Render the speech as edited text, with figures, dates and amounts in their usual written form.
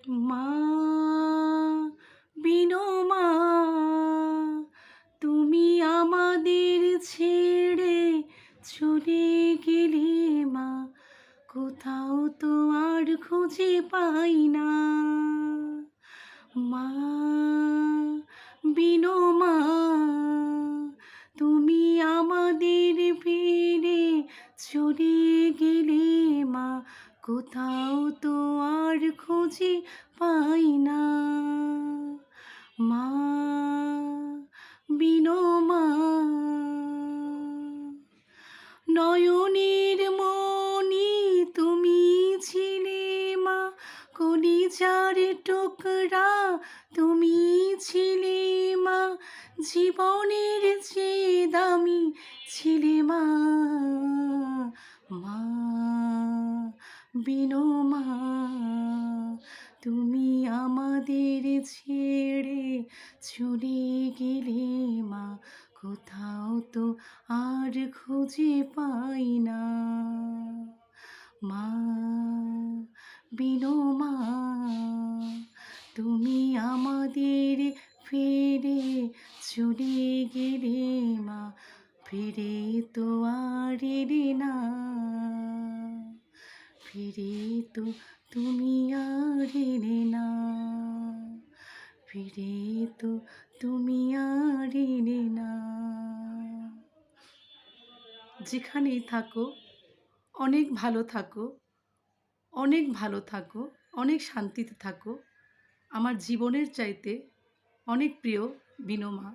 মা বিনোমা, তুমি আমাদের ছেড়ে চলে গেলে মা, কোথাও তো আর খুঁজে পাই না। মা বিনোমা, তুমি আমাদের ফেলে চলে গেলে মা, কোথাও তো আর খুঁজে পাই না। মা বিনোমা, নয়নের মণি তুমি ছিলে মা, কলিজার টুকরা তুমি ছিলে মা, জীবনের চেয়ে দামি ছিলে মা। মা বিনোমা, তুমি আমাদের ছেড়ে চলে গেলে মা, কোথাও তো আর খুঁজে পাই না। মা বিনোমা, তুমি আমাদের ফেলে চলে গেলে মা, ফিরে তো আর এলে না। ফিরে তো তুমি আর এলে না। ফিরে তো তুমি আর এলে না। যেখানেই থাকো অনেক ভালো থাকো, অনেক ভালো থাকো, অনেক শান্তিতে থাকো। আমার জীবনের চাইতে অনেক প্রিয় বিনোমা।